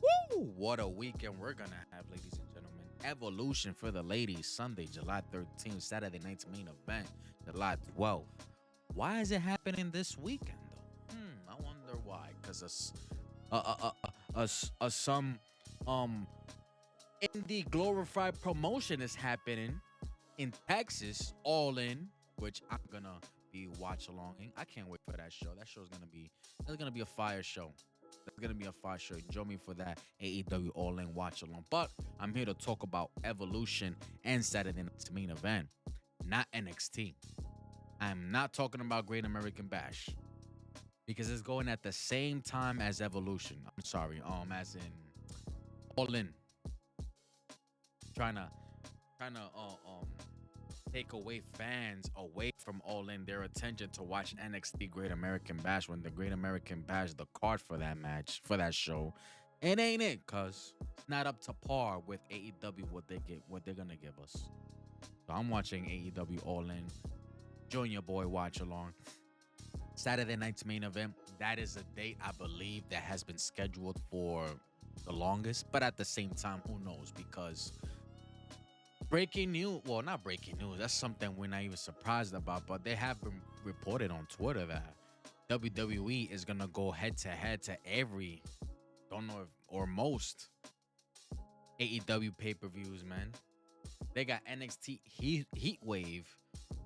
Woo! What a weekend we're gonna have, ladies and gentlemen. Evolution for the ladies, Sunday, July 13th, Saturday night's main event, July 12th. Why is it happening this weekend though? I wonder why. Cause some um indie glorified promotion is happening in Texas, all in, which I'm gonna be watch alonging. I can't wait for that show. That's gonna be a fire show. That's gonna be a fire show. Join me for that AEW All In watch along. But I'm here to talk about Evolution and Saturday Night's main event, not NXT. I'm not talking about Great American Bash because it's going at the same time as Evolution. I'm sorry, as in All In, trying to trying to take away fans away from All In their attention to watch NXT Great American Bash when the Great American Bash, the card for that match, for that show, it ain't it, cuz it's not up to par with AEW what they're gonna give us. So I'm watching AEW All In. Join your boy watch along. Saturday night's main event. That is a date I believe that has been scheduled for the longest, but at the same time, who knows? Because breaking news, well, not breaking news, that's something we're not even surprised about, but they have been reported on Twitter that WWE is gonna go head to every, don't know if, or most AEW pay-per-views, man. They got NXT Heat Wave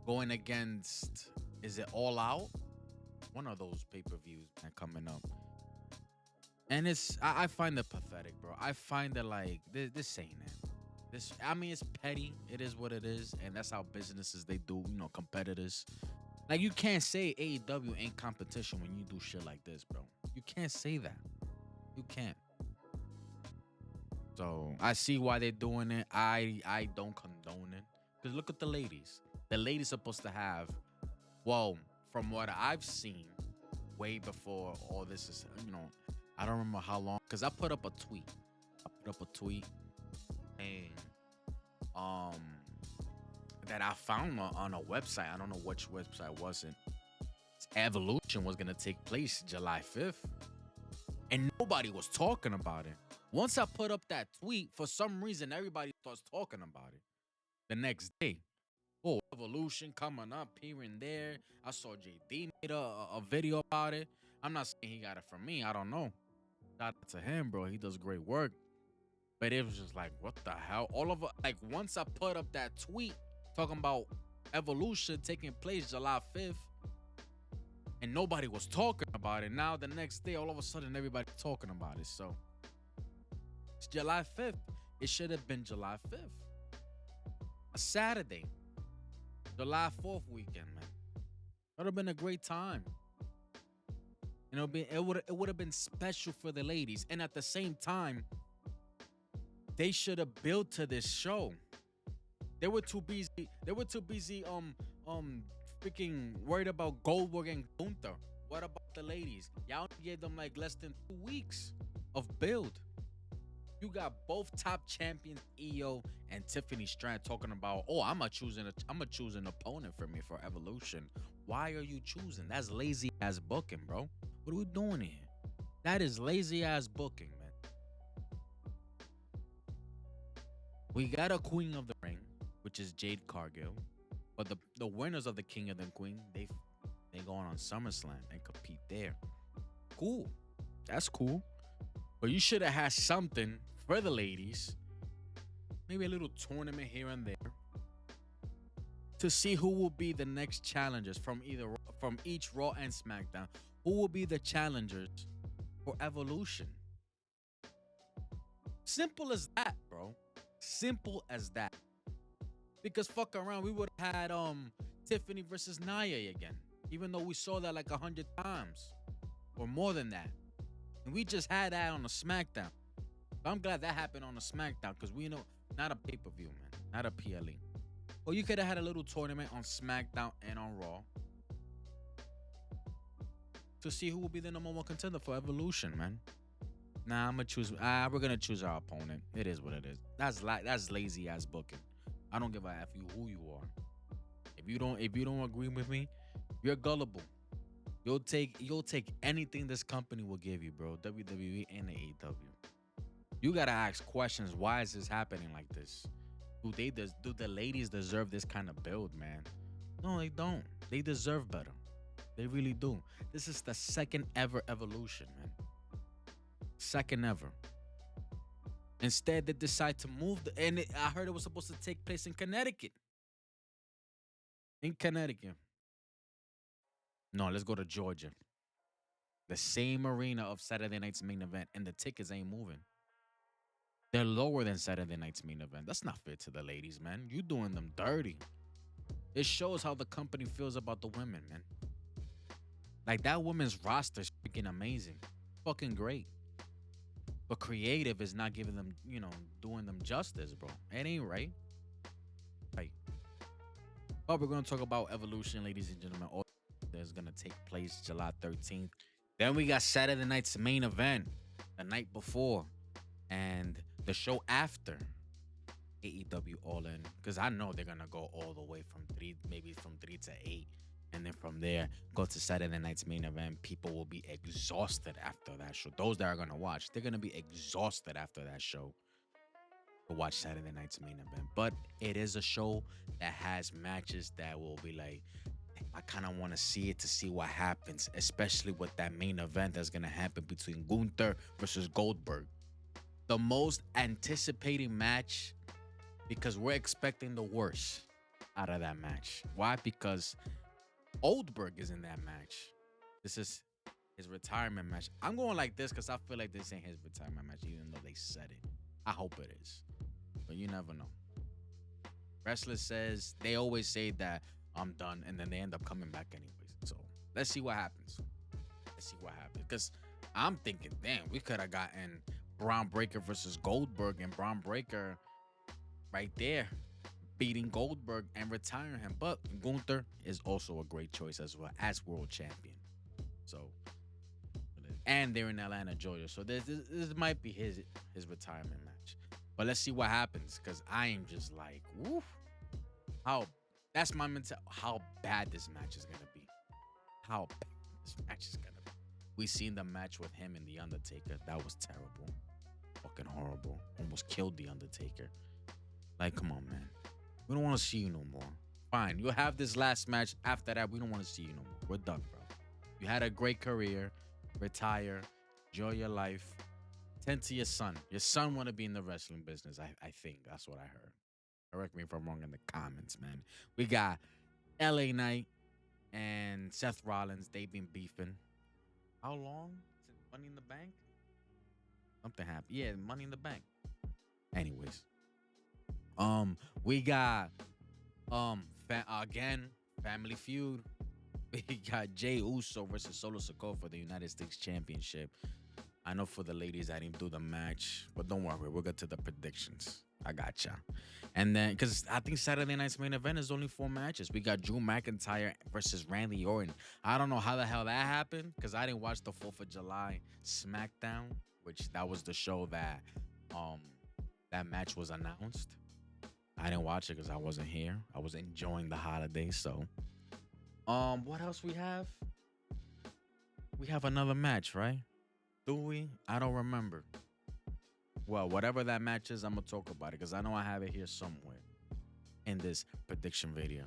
going against, is it All Out? One of those pay-per-views, man, coming up. And I find it pathetic, bro. I find it like this ain't it. I mean, it's petty. It is what it is, and that's how businesses they do. Competitors. Like you can't say AEW ain't competition when you do shit like this, bro. You can't say that. You can't. So I see why they're doing it. I don't condone it. Cause look at the ladies. The ladies supposed to have, well, from what I've seen, way before all this is, I don't remember how long. Cause I put up a tweet. And um that I found on a website. I don't know which website was it. Evolution was gonna take place July 5th. And nobody was talking about it. Once I put up that tweet, for some reason everybody starts talking about it the next day. Oh, Evolution coming up here and there. I saw JD made a video about it. I'm not saying he got it from me. I don't know. Shout out to him, bro. He does great work. But it was just like, what the hell? All of like once I put up that tweet talking about Evolution taking place July 5th, and nobody was talking about it. Now the next day, all of a sudden, everybody's talking about it. So it's July 5th. It should have been July 5th. A Saturday. July 4th weekend, man. That would have been a great time. It would have been special for the ladies. And at the same time, they should have built to this show. They were too busy. Freaking worried about Goldberg and Gunther. What about the ladies? Y'all gave them like less than 2 weeks of build. You got both top champions, EO and Tiffany Strand, talking about, oh, I'm gonna choose an opponent for me for Evolution. Why are you choosing? That's lazy ass booking, bro. What are we doing here? That is lazy ass booking, man. We got a Queen of the Ring, which is Jade Cargill, but the winners of the King of the Queen, they go on SummerSlam and compete there. Cool, that's cool. But you should have had something for the ladies, maybe a little tournament here and there, to see who will be the next challengers from each Raw and SmackDown. Who will be the challengers for Evolution? Simple as that, bro. Simple as that. Because fuck around, we would have had Tiffany versus Nia again, even though we saw that like 100 times or more than that. And we just had that on a SmackDown. But I'm glad that happened on a SmackDown because we know, not a pay-per-view, man, not a PLE. Or you could have had a little tournament on SmackDown and on Raw to see who will be the number one contender for Evolution, man. Nah, we're gonna choose our opponent. It is what it is. That's lazy ass booking. I don't give a f who you are. If you don't agree with me, you're gullible. You'll take anything this company will give you, bro. WWE and AEW. You gotta ask questions. Why is this happening like this? Do the ladies deserve this kind of build, man? No, they don't. They deserve better. They really do. This is the second ever evolution, man. Second ever. Instead, they decide to move, I heard it was supposed to take place in Connecticut. In Connecticut. No, let's go to Georgia. The same arena of Saturday night's main event, and the tickets ain't moving. They're lower than Saturday night's main event. That's not fair to the ladies, man. You doing them dirty. It shows how the company feels about the women, man. Like that women's roster is freaking amazing. Fucking great. But creative is not giving them, doing them justice, bro. It ain't right. Right. But we're gonna talk about Evolution, ladies and gentlemen. All that's gonna take place July 13th. Then we got Saturday night's main event, the night before, and the show after AEW All In. Because I know they're gonna go all the way from 3, maybe from 3 to 8. And then from there, go to Saturday night's main event. People will be exhausted after that show. Those that are gonna watch, they're gonna be exhausted after that show to watch Saturday night's main event. But it is a show that has matches that will be like, I kind of want to see it to see what happens, especially with that main event that's gonna happen between Gunther versus Goldberg. The most anticipating match, because we're expecting the worst out of that match. Why? Because Goldberg is in that match. This is his retirement match. I'm going like this because I feel like this ain't his retirement match, even though they said it. I hope it is, but you never know. Wrestler says they always say that I'm done, and then they end up coming back anyways. So let's see what happens. Let's see what happens. Because I'm thinking, damn, we could have gotten Braun Breaker versus Goldberg, and Braun Breaker right there beating Goldberg and retiring him. But Gunther is also a great choice as well as world champion. So, and they're in Atlanta, Georgia. So this might be his retirement match. But let's see what happens, because I am just like, woof. That's my mental. How bad this match is gonna be. How bad this match is gonna be. We seen the match with him and the Undertaker. That was terrible. Fucking horrible. Almost killed the Undertaker. Like, come on, man. We don't want to see you no more. Fine, you'll have this last match. After that, we don't want to see you no more. We're done, bro. You had a great career. Retire. Enjoy your life. Tend to your son. Your son want to be in the wrestling business. I think that's what I heard. Correct me if I'm wrong in the comments, man. We got LA Knight and Seth Rollins. They've been beefing. How long? Since Money in the Bank? Something happened. Yeah, Money in the Bank. Anyways. We got again, Family Feud. We got Jey Uso versus Solo Sikoa for the United States Championship. I know for the ladies I didn't do the match, but don't worry, we'll get to the predictions. I gotcha. And then, because I think Saturday night's main event is only 4 matches. We got Drew McIntyre versus Randy Orton. I don't know how the hell that happened, because I didn't watch the 4th of July SmackDown, which that was the show that that match was announced. I didn't watch it because I wasn't here. I was enjoying the holiday. So, what else we have? We have another match, right? Do we? I don't remember. Well, whatever that match is, I'm gonna talk about it because I know I have it here somewhere in this prediction video.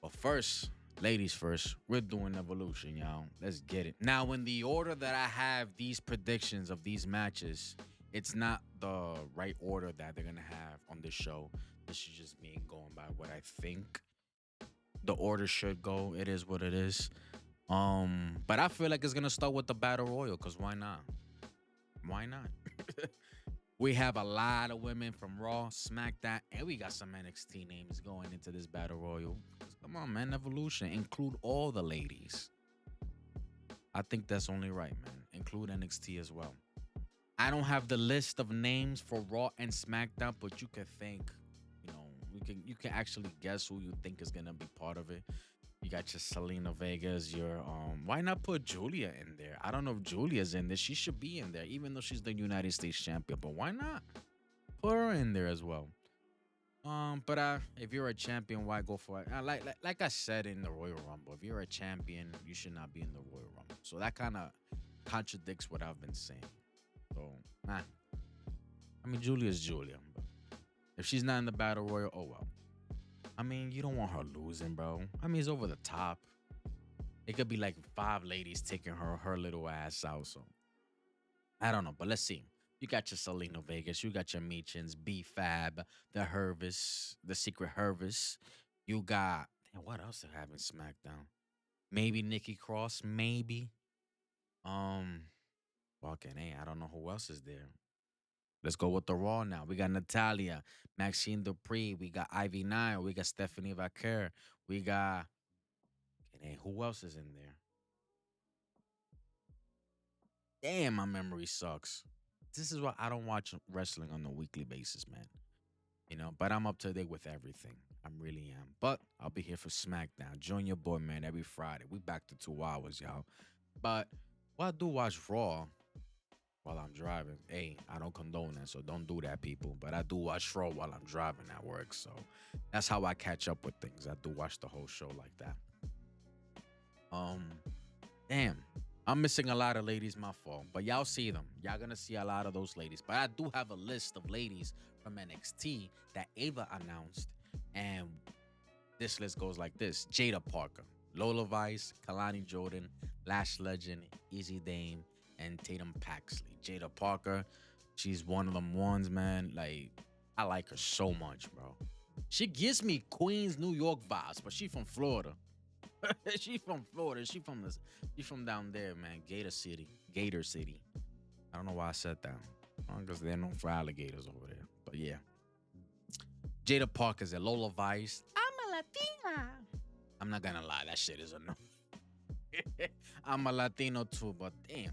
But first, ladies first, we're doing Evolution, y'all. Let's get it. Now, in the order that I have these predictions of these matches, it's not the right order that they're gonna have on this show. This is just me going by what I think the order should go. It is what it is. But I feel like it's gonna start with the Battle Royal, because why not? Why not? We have a lot of women from Raw, SmackDown, and we got some NXT names going into this Battle Royal. Come on, man. Evolution. Include all the ladies. I think that's only right, man. Include NXT as well. I don't have the list of names for Raw and SmackDown, but you can think, you can actually guess who you think is gonna be part of it. You got your Selena Vega's, your why not put Julia in there? I don't know if Julia's in there. She should be in there, even though she's the United States champion. But why not put her in there as well? But if you're a champion, why go for it? Like I said in the Royal Rumble, if you're a champion, you should not be in the Royal Rumble. So that kind of contradicts what I've been saying. So I mean, Julia's Julia. But if she's not in the battle royal, oh well. I mean, you don't want her losing, bro. I mean, it's over the top. It could be like five ladies taking her little ass out. So I don't know, but let's see. You got your Selena Vegas, you got your Meechins, B Fab, the Hervis, the Secret Hervis. You got damn, what else they have in SmackDown? Maybe Nikki Cross, maybe. Um, fucking A, I don't know who else is there. Let's go with the Raw now. We got Natalia, Maxine Dupree, we got Ivy Nile, we got Stephanie Vaquer, we got and who else is in there? Damn, my memory sucks. This is why I don't watch wrestling on a weekly basis, man. You know, but I'm up to date with everything. I really am. But I'll be here for SmackDown. Join your boy, man, every Friday. We back to 2 hours, y'all. But well, I do watch Raw while I'm driving. Hey, I don't condone that, so don't do that, people. But I do watch Raw while I'm driving at work. So that's how I catch up with things. I do watch the whole show like that. Um, Damn. I'm missing a lot of ladies, my fault. But y'all see them. Y'all gonna see a lot of those ladies. But I do have a list of ladies from NXT that Ava announced. And this list goes like this: Jada Parker, Lola Vice, Kalani Jordan, Lash Legend, Easy Dame, and Tatum Paxley. Jada Parker, she's one of them ones, man. Like, I like her so much, bro. She gives me Queens, New York vibes, but she from Florida. She from Florida. She from down there, man. Gator City. Gator City. I don't know why I said that. Because they're known for alligators over there. But yeah. Jada Parker's at Lola Vice. I'm a Latina. I'm not gonna lie, that shit is a no. I'm a Latino too, but damn.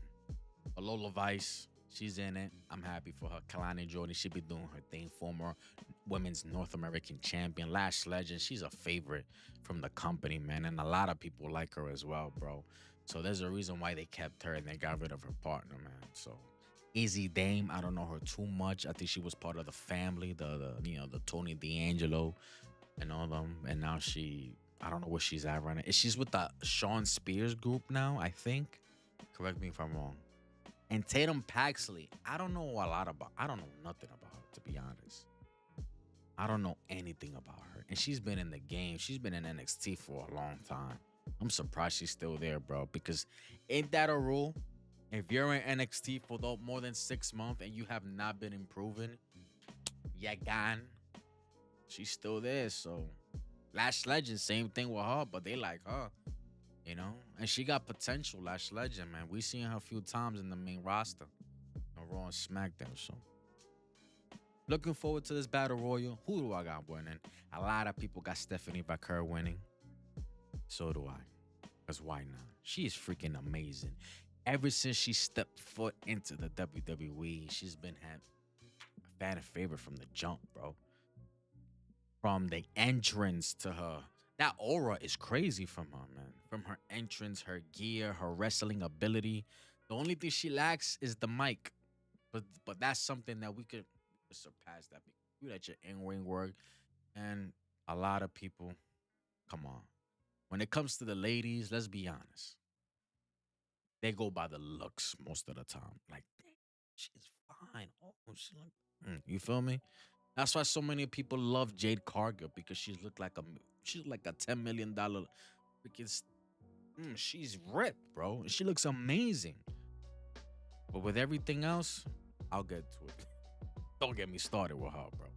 But Lola Vice, she's in it. I'm happy for her. Kalani Jordan, she be doing her thing. Former women's North American champion. Lash Legend, she's a favorite from the company, man. And a lot of people like her as well, bro. So there's a reason why they kept her and they got rid of her partner, man. So Easy Dame, I don't know her too much. I think she was part of the family, the Tony D'Angelo and all them. And now I don't know where she's at right now. She's with the Sean Spears group now, I think. Correct me if I'm wrong. And Tatum Paxley, I don't know nothing about her, to be honest. I don't know anything about her. And she's been in the game. She's been in NXT for a long time. I'm surprised she's still there, bro. Because ain't that a rule? If you're in NXT for more than 6 months and you have not been improving, you gone. She's still there. So Lash Legend, same thing with her, but they like her. You know, and she got potential, Lash Legend, man. We seen her a few times in the main roster on Raw and SmackDown. So looking forward to this battle royal. Who do I got winning? A lot of people got Stephanie Vaquer winning. So do I. Because why not? She is freaking amazing. Ever since she stepped foot into the WWE, she's been a fan favorite from the jump, bro. From the entrance to her. That aura is crazy from her, man. From her entrance, her gear, her wrestling ability. The only thing she lacks is the mic. But that's something that we could surpass that. You let your in-ring work. And a lot of people, come on. When it comes to the ladies, let's be honest. They go by the looks most of the time. Like, damn, she's fine. Oh, she like, you feel me? That's why so many people love Jade Cargill because she's like a $10 million freaking. She's ripped, bro. She looks amazing. But with everything else, I'll get to it. Don't get me started with her, bro.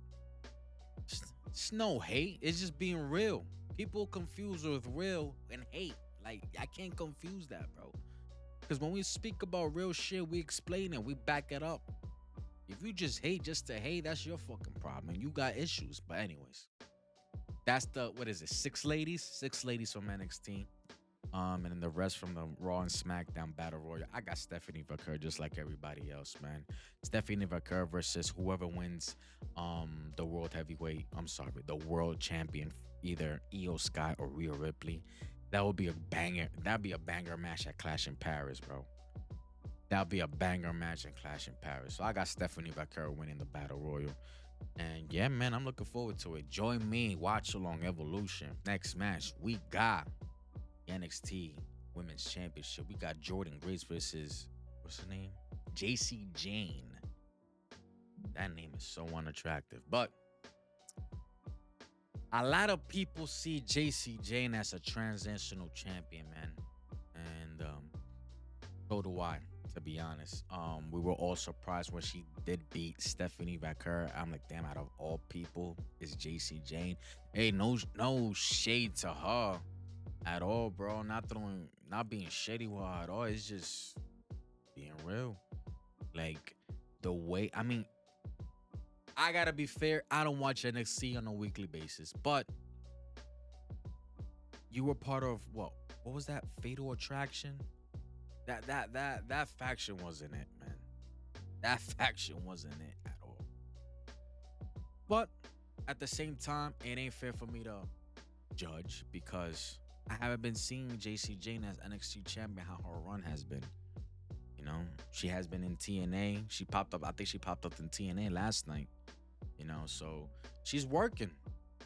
It's no hate. It's just being real. People confuse with real and hate. Like, I can't confuse that, bro. Because when we speak about real shit, we explain it. We back it up. If you just hate just to hate, that's your fucking problem. You got issues. But anyways, that's what is it? Six ladies? Six ladies from NXT. And then the rest from the Raw and SmackDown Battle Royal. I got Stephanie Vaquer just like everybody else, man. Stephanie Vaquer versus whoever wins the the world champion, either Io Sky or Rhea Ripley. That would be a banger. That'd be a banger match at Clash in Paris, bro. That'll be a banger match in Clash in Paris. So I got Stephanie Vaquer winning the Battle Royal. And yeah, man, I'm looking forward to it. Join me, watch along Evolution. Next match, we got NXT Women's Championship. We got Jordan Grace versus, what's her name? JC Jane. That name is so unattractive. But a lot of people see JC Jane as a transitional champion, man. And so do I, to be honest. We were all surprised when she did beat Stephanie Vaquer. I'm like, damn, out of all people, is JC Jane. Hey, no shade to her at all, bro. Not being shady with her at all. It's just being real. Like the way, I mean, I gotta be fair. I don't watch NXT on a weekly basis, but you were part of what? What was that? Fatal Attraction. That faction wasn't it, man. That faction wasn't it at all. But at the same time, it ain't fair for me to judge because I haven't been seeing JC Jane as NXT champion how her run has been. You know, she has been in TNA. She popped up. I think she popped up in TNA last night. You know, so she's working.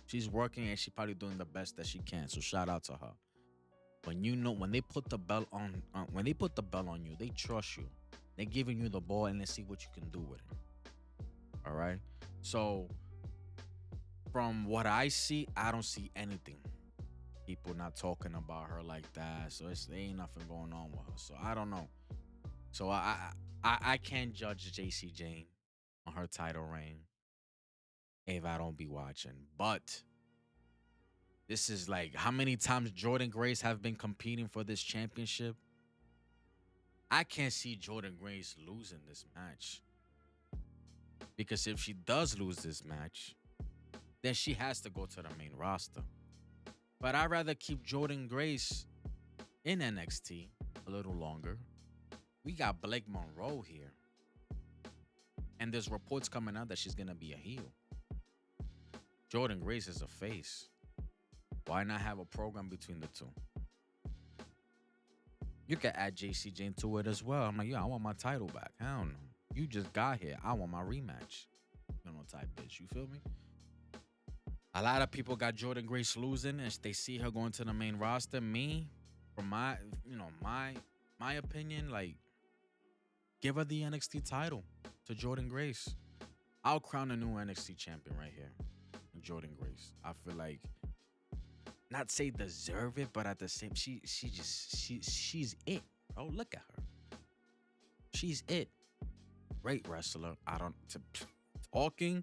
She's working and she's probably doing the best that she can. So shout out to her. When they put the belt on, when they put the belt on you, they trust you. They're giving you the ball and they see what you can do with it. All right. So from what I see, I don't see anything. People not talking about her like that. So there ain't nothing going on with her. So I don't know. So I can't judge JC Jane on her title reign if I don't be watching. But this is like how many times Jordan Grace have been competing for this championship. I can't see Jordan Grace losing this match. Because if she does lose this match, then she has to go to the main roster. But I'd rather keep Jordan Grace in NXT a little longer. We got Blake Monroe here. And there's reports coming out that she's going to be a heel. Jordan Grace is a face. Why not have a program between the two? You can add JC Jane to it as well. I'm like, yeah, I want my title back. Hell no. You just got here. I want my rematch. You know, type bitch. You feel me? A lot of people got Jordan Grace losing and they see her going to the main roster. Me, from my opinion, like, give her the NXT title to Jordan Grace. I'll crown a new NXT champion right here. Jordan Grace. I feel like not say deserve it, but at the same, she's it. Oh, look at her. She's it. Great wrestler. Talking.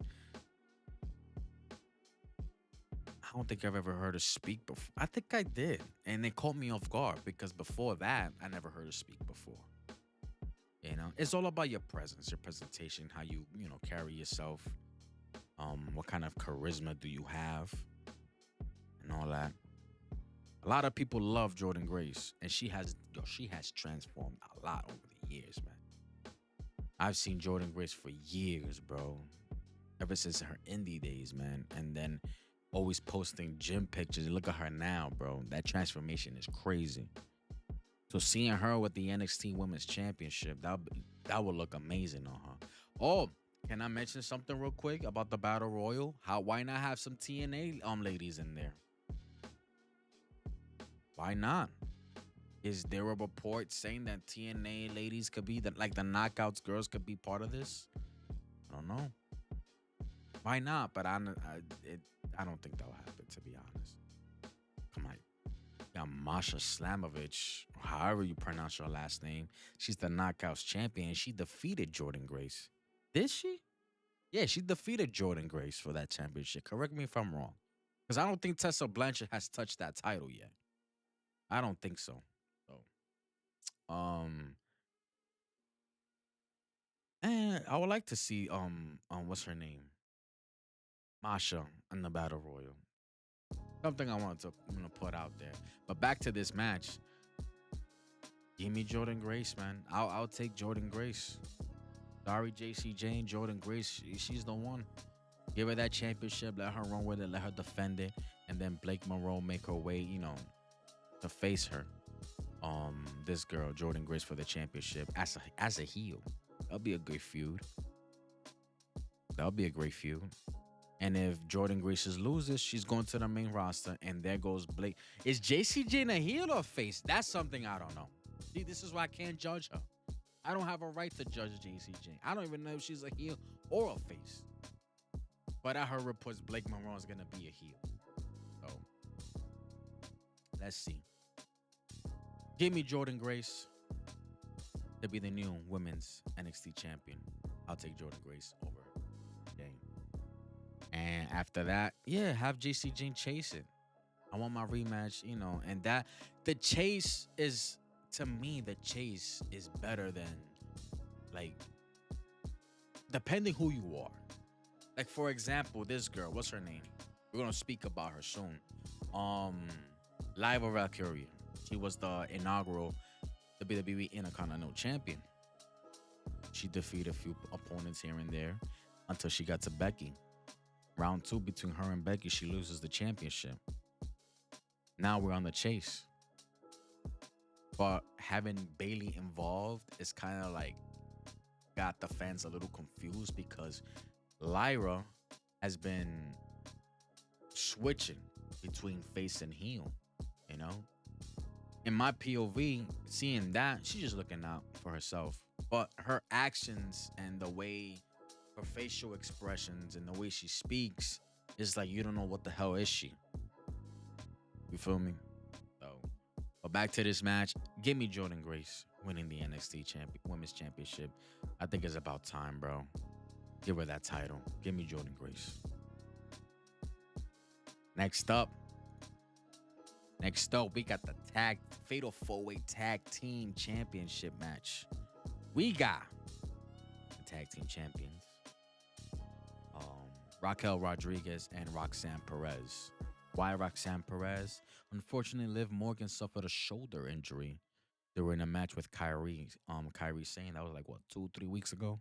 I don't think I've ever heard her speak before. I think I did, and they caught me off guard because before that, I never heard her speak before. You know, it's all about your presence, your presentation, how you carry yourself. What kind of charisma do you have, and all that. A lot of people love Jordan Grace, and she has transformed a lot over the years, man. I've seen Jordan Grace for years, bro. Ever since her indie days, man. And then always posting gym pictures. Look at her now, bro. That transformation is crazy. So seeing her with the NXT Women's Championship, that would look amazing on her. Oh, can I mention something real quick about the Battle Royal? Why not have some TNA ladies in there? Why not? Is there a report saying that TNA ladies could be the Knockouts girls could be part of this? I don't know. Why not? But I don't think that'll happen, to be honest. Come on. Yeah, Masha Slamovich, however you pronounce her last name. She's the Knockouts champion. She defeated Jordan Grace. Did she? Yeah, she defeated Jordan Grace for that championship. Correct me if I'm wrong. Because I don't think Tessa Blanchard has touched that title yet. I don't think so. So, and I would like to see what's her name? Masha in the Battle Royal. Something I wanted to put out there. But back to this match. Give me Jordan Grace, man. I'll take Jordan Grace. Sorry, JC Jane, Jordan Grace, she's the one. Give her that championship, let her run with it, let her defend it, and then Blake Monroe make her way, to face her. This girl, Jordan Grace, for the championship as a heel. That'll be a good feud. That'll be a great feud. And if Jordan Grace loses, she's going to the main roster, and there goes Blake. Is JC Jane a heel or a face? That's something I don't know. See, this is why I can't judge her. I don't have a right to judge JC Jane. I don't even know if she's a heel or a face. But I heard reports Blake Monroe is gonna be a heel. So let's see. Give me Jordan Grace to be the new women's NXT champion. I'll take Jordan Grace over Dane. And after that, yeah, have JC Jane chase it. I want my rematch, and that the chase is to me, the chase is better than like depending who you are. Like for example, this girl, what's her name? We're gonna speak about her soon. Um, Lyra Valkyria. She was the inaugural WWE Intercontinental Champion. She defeated a few opponents here and there until she got to Becky. Round two between her and Becky, she loses the championship. Now we're on the chase. But having Bailey involved is kind of like got the fans a little confused because Lyra has been switching between face and heel, you know? In my POV, seeing that, she's just looking out for herself. But her actions and the way her facial expressions and the way she speaks is like you don't know what the hell is she. You feel me? So, but back to this match. Give me Jordan Grace winning the NXT Women's Championship. I think it's about time, bro. Give her that title. Give me Jordan Grace. Next up, we got the Fatal 4-Way Tag Team Championship match. We got the Tag Team Champions, Raquel Rodriguez and Roxanne Perez. Why Roxanne Perez? Unfortunately, Liv Morgan suffered a shoulder injury during a match with Kyrie. Kyrie Sane, that was like, what, 2-3 weeks ago?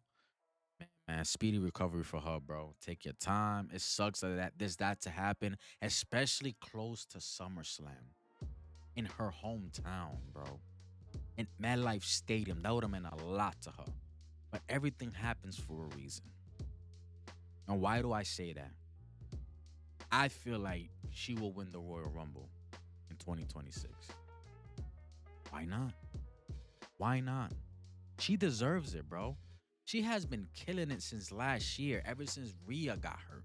Man, speedy recovery for her, bro. Take your time. It sucks that to happen, especially close to SummerSlam in her hometown, bro. In MetLife Stadium, that would have meant a lot to her. But everything happens for a reason. And why do I say that? I feel like she will win the Royal Rumble in 2026. Why not? Why not? She deserves it, bro. She has been killing it since last year, ever since Rhea got hurt.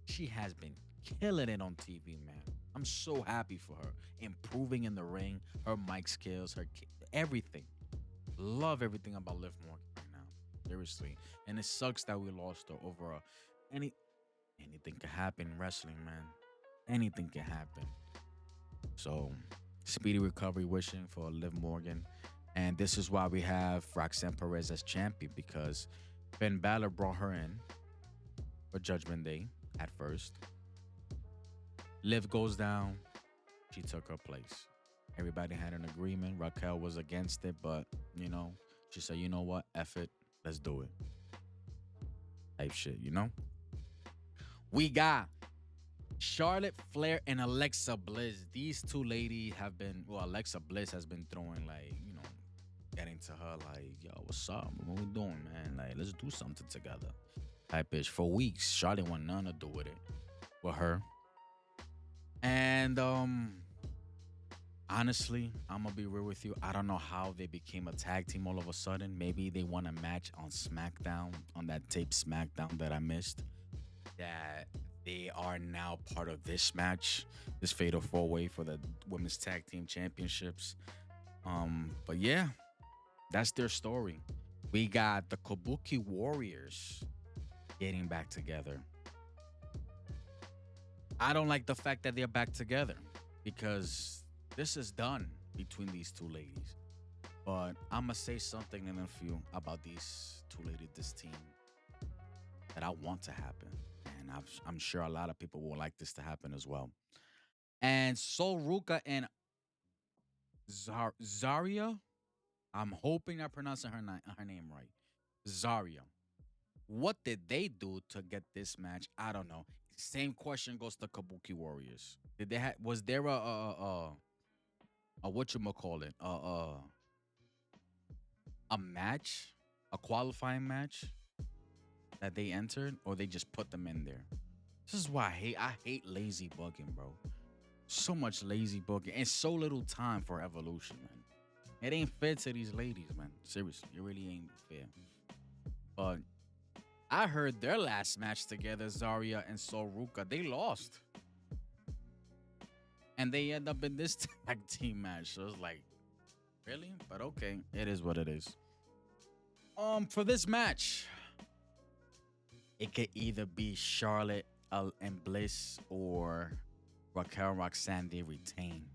She has been killing it on TV, man. I'm so happy for her. Improving in the ring, her mic skills, everything. Love everything about Liv Morgan right now. Seriously. And it sucks that we lost her over anything could happen in wrestling, man. Anything can happen. So, speedy recovery wishing for Liv Morgan. And this is why we have Roxanne Perez as champion, because Finn Balor brought her in for Judgment Day at first. Liv goes down. She took her place. Everybody had an agreement. Raquel was against it, but, she said, you know what? F it. Let's do it. Type shit, We got Charlotte Flair and Alexa Bliss. These two ladies have been, Alexa Bliss has been throwing, getting to her, yo, what's up? What we doing, man? Let's do something together. Type bitch. For weeks, Charlotte want nothing to do with it. With her. And, honestly, I'm going to be real with you. I don't know how they became a tag team all of a sudden. Maybe they won a match on SmackDown, on that tape SmackDown that I missed. That they are now part of this match, this Fatal 4-Way for the Women's Tag Team Championships. But yeah, that's their story. We got the Kabuki Warriors getting back together. I don't like the fact that they're back together because this is done between these two ladies. But I'm going to say something in a few about these two ladies, this team, that I want to happen. And I'm sure a lot of people will like this to happen as well. And Sol Ruka and Zarya, I'm hoping I'm pronouncing her name right. Zarya. What did they do to get this match? I don't know. Same question goes to Kabuki Warriors. Did they was there a whatchamacallit? A match? A qualifying match that they entered, or they just put them in there? This is why I hate lazy booking, bro. So much lazy booking and so little time for evolution, man. It ain't fair to these ladies, man. Seriously, it really ain't fair. But I heard their last match together, Zarya and Soruka, they lost. And they end up in this tag team match. So it's like, really? But okay, it is what it is. For this match, it could either be Charlotte and Bliss or Raquel Roxanne they retain.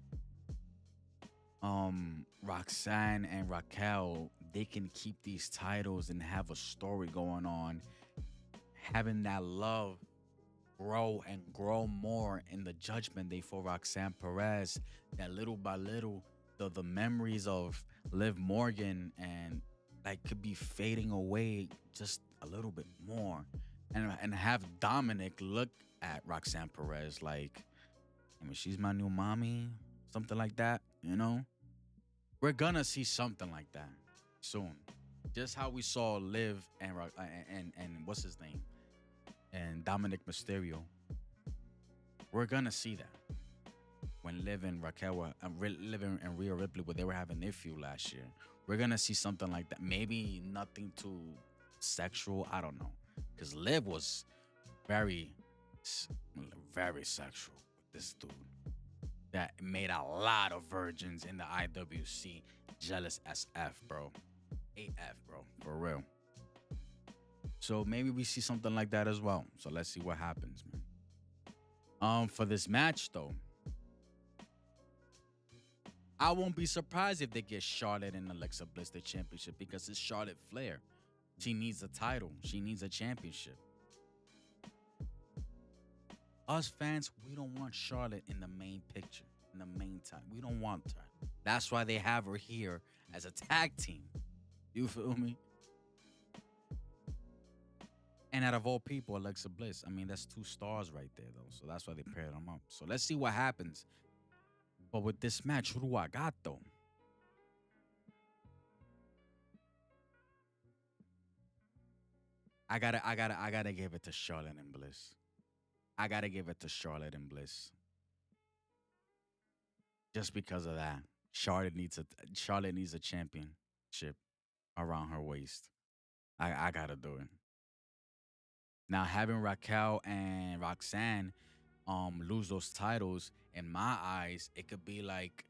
Roxanne and Raquel, they can keep these titles and have a story going on, having that love grow and grow more in the Judgment Day for Roxanne Perez. That little by little, the memories of Liv Morgan and like could be fading away just a little bit more, and have Dominic look at Roxanne Perez like, I mean, she's my new mommy, something like that. You know, we're gonna see something like that soon. Just how we saw Liv and and what's his name and Dominic Mysterio. We're gonna see that when Liv and Raquel were Liv and Rhea Ripley, where they were having their feud last year. We're gonna see something like that. Maybe nothing too sexual. I don't know, because Liv was very, very sexual with this dude. That made a lot of virgins in the IWC jealous as F, bro. AF, bro, for real. So maybe we see something like that as well. So let's see what happens, man. For this match though, I won't be surprised if they get Charlotte and Alexa Bliss the championship because it's Charlotte Flair. She needs a title. She needs a championship. Us fans, we don't want Charlotte in the main picture, in the main time. We don't want her. That's why they have her here as a tag team. You feel me? And out of all people, Alexa Bliss. I mean, that's two stars right there, though. So that's why they paired them up. So let's see what happens. But with this match, who do I got, though? I gotta give it to Charlotte and Bliss. I gotta give it to Charlotte and Bliss. Just because of that. Charlotte needs a championship around her waist. I gotta do it. Now having Raquel and Roxanne lose those titles, in my eyes, it could be like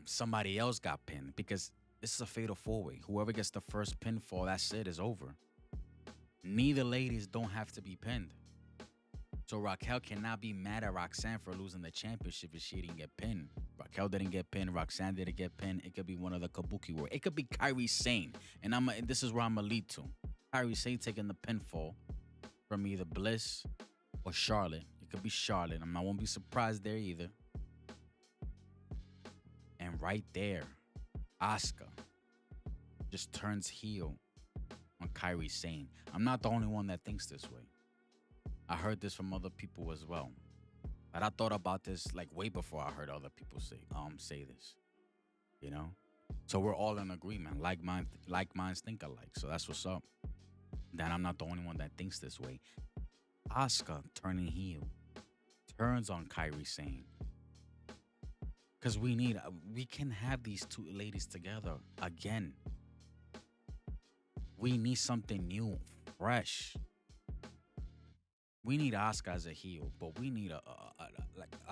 somebody else got pinned because this is a fatal four way. Whoever gets the first pinfall, that's it, is over. Neither ladies don't have to be pinned. So Raquel cannot be mad at Roxanne for losing the championship if she didn't get pinned. Raquel didn't get pinned. Roxanne didn't get pinned. It could be one of the Kabuki war. It could be Kyrie Sane. And this is where I'm going to lead to. Kyrie Sane taking the pinfall from either Bliss or Charlotte. It could be Charlotte. I won't be surprised there either. And right there, Asuka just turns heel on Kyrie Sane. I'm not the only one that thinks this way. I heard this from other people as well. But I thought about this like way before I heard other people say this. You know? So we're all in agreement. Like minds think alike. So that's what's up. Then I'm not the only one that thinks this way. Asuka turning heel turns on Kyrie Sane. Because we can have these two ladies together again. We need something new, fresh. We need Asuka as a heel, but we need a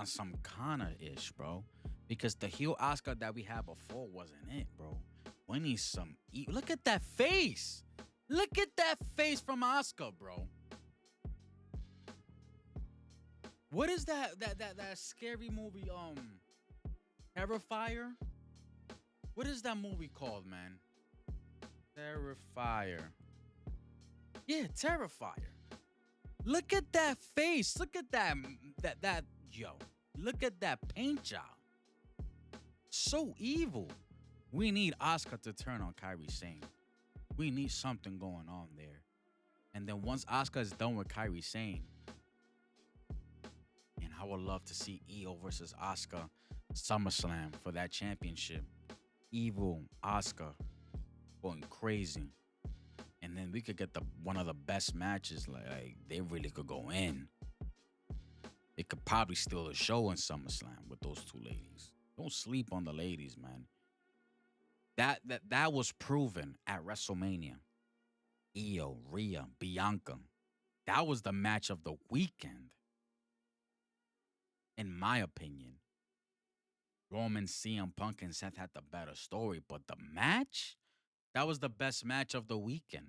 some kind of ish, bro. Because the heel Asuka that we had before wasn't it, bro. We need some. Look at that face. Look at that face from Asuka, bro. What is that scary movie? Terrifier. What is that movie called, man? Terrifier. Yeah, Terrifier. Look at that face. Look at that yo. Look at that paint job. So evil. We need Asuka to turn on Kyrie Sane. We need something going on there. And then once Asuka is done with Kyrie Sane, and I would love to see Io versus Asuka SummerSlam for that championship. Evil Asuka going crazy. And then we could get one of the best matches. Like they really could go in. It could probably steal the show in SummerSlam with those two ladies. Don't sleep on the ladies, man. That was proven at WrestleMania. Io, Rhea, Bianca. That was the match of the weekend, in my opinion. Roman, CM Punk, and Seth had the better story, but the match, that was the best match of the weekend.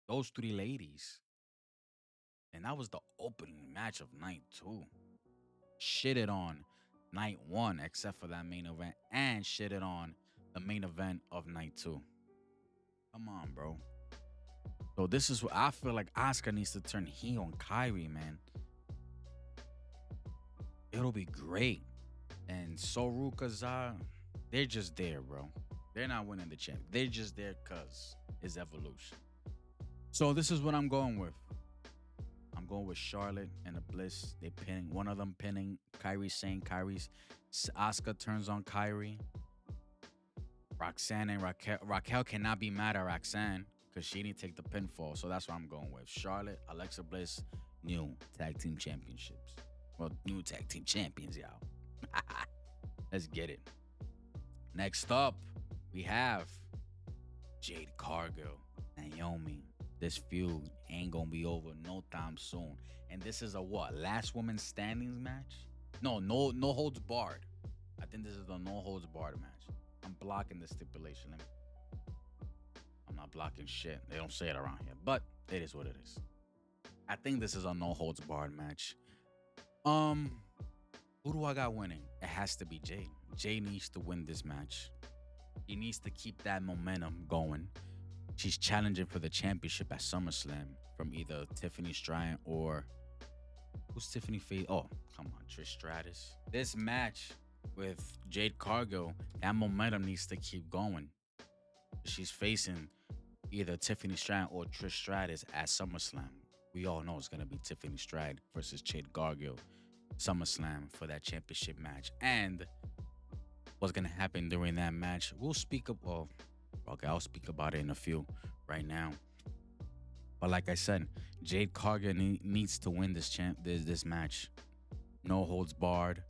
Those three ladies. And that was the opening match of night two. Shitted on night one, except for that main event, and shitted on the main event of night two. Come on, bro. So this is what I feel like Asuka needs to turn heel on Kyrie, man. It'll be great. And Soru Kaza, they're just there, bro. They're not winning the champ. They're just there because it's evolution. So this is what I'm going with. I'm going with Charlotte and the Bliss. They pinning one of them pinning Kyrie, saying Asuka turns on Kyrie. Roxanne and Raquel. Raquel cannot be mad at Roxanne because she didn't take the pinfall. So that's what I'm going with. Charlotte, Alexa Bliss, new tag team championships. Well, new tag team champions, y'all. Let's get it. Next up, we have Jade Cargill, Naomi. This feud ain't gonna be over no time soon. And this is a what? Last woman standings match? No holds barred. I think this is the no holds barred match. I'm blocking the stipulation. I'm not blocking shit. They don't say it around here, but it is what it is. I think this is a no holds barred match. Who do I got winning? It has to be Jade. Jade needs to win this match. He needs to keep that momentum going. She's challenging for the championship at SummerSlam from either Tiffany Stratton or who's Tiffany Faye? Oh, come on, Trish Stratus. This match with Jade Cargill, that momentum needs to keep going. She's facing either Tiffany Stratton or Trish Stratus at SummerSlam. We all know it's gonna be Tiffany Stratton versus Jade Cargill, SummerSlam for that championship match. And what's gonna happen during that match? We'll speak up. Well, okay, I'll speak about it in a few right now. But like I said, Jade Cargill needs to win this match. No holds barred.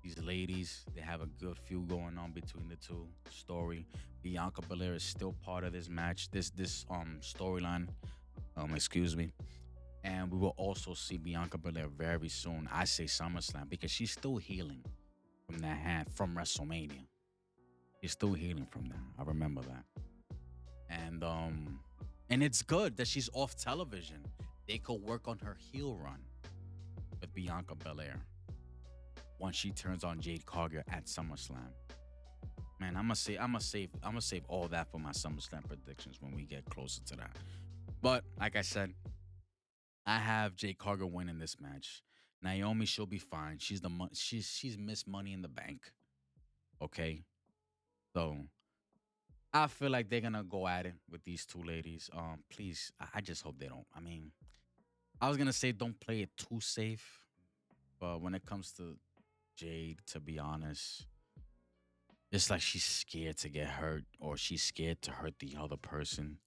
These ladies, they have a good feud going on between the two. Story. Bianca Belair is still part of this match. This storyline. Excuse me. And we will also see Bianca Belair very soon. I say SummerSlam because she's still healing from that hand from WrestleMania. She's still healing from that. I remember that. And it's good that she's off television. They could work on her heel run with Bianca Belair once she turns on Jade Cargill at SummerSlam. Man, I'm gonna save all that for my SummerSlam predictions when we get closer to that. But like I said, I have Jade Cargill winning this match. Naomi, she'll be fine. She's Miss Money in the Bank. Okay, so I feel like they're gonna go at it with these two ladies. Please, I just hope they don't. I mean, I was gonna say don't play it too safe, but when it comes to Jade, to be honest, it's like she's scared to get hurt or she's scared to hurt the other person.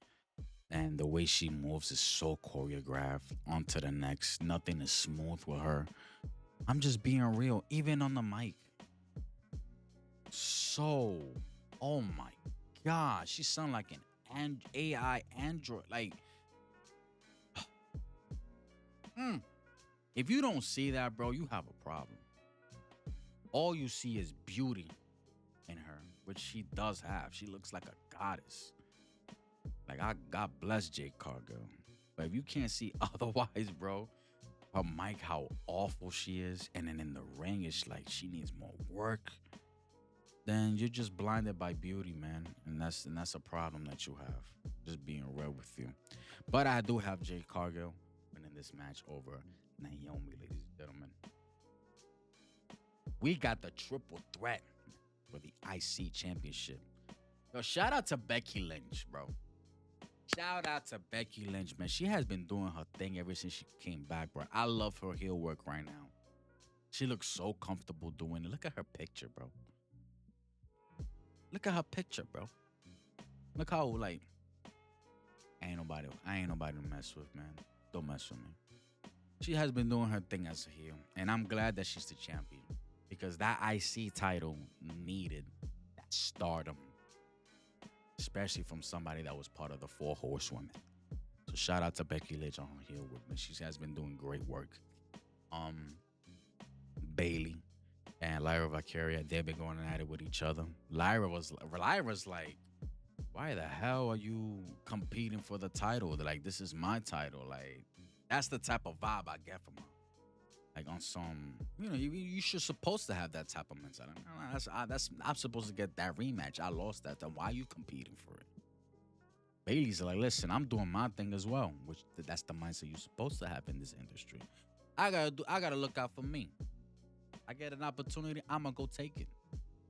And the way she moves is so choreographed. On to the next. Nothing is smooth with her. I'm just being real, even on the mic. So, oh my God, she sound like an AI android. Like, if you don't see that, bro, you have a problem. All you see is beauty in her, which she does have. She looks like a goddess. Like, God bless Jade Cargill. But if you can't see otherwise, bro, her mic, how awful she is, and then in the ring, it's like she needs more work, then you're just blinded by beauty, man. And that's a problem that you have. Just being real with you. But I do have Jade Cargill winning this match over Naomi, ladies and gentlemen. We got the triple threat for the IC championship. Yo, shout out to Becky Lynch, bro. Shout out to Becky Lynch, man. She has been doing her thing ever since she came back, bro. I love her heel work right now. She looks so comfortable doing it. Look at her picture, bro. Look at her picture, bro. Look how, like, I ain't nobody to mess with, man. Don't mess with me. She has been doing her thing as a heel, and I'm glad that she's the champion because that IC title needed that stardom, especially from somebody that was part of the Four Horsewomen. So shout out to Becky Lynch on her heel work, man. She has been doing great work. Um, Bailey and Lyra Valkyria, they've been going at it with each other. Lyra's like, why the hell are you competing for the title? Like, this is my title. Like, that's the type of vibe I get from her. Like on some, you should supposed to have that type of mentality. I'm supposed to get that rematch. I lost that. Then why are you competing for it? Bailey's like, listen, I'm doing my thing as well, which that's the mindset you're supposed to have in this industry. I gotta look out for me. I get an opportunity, I'm gonna go take it.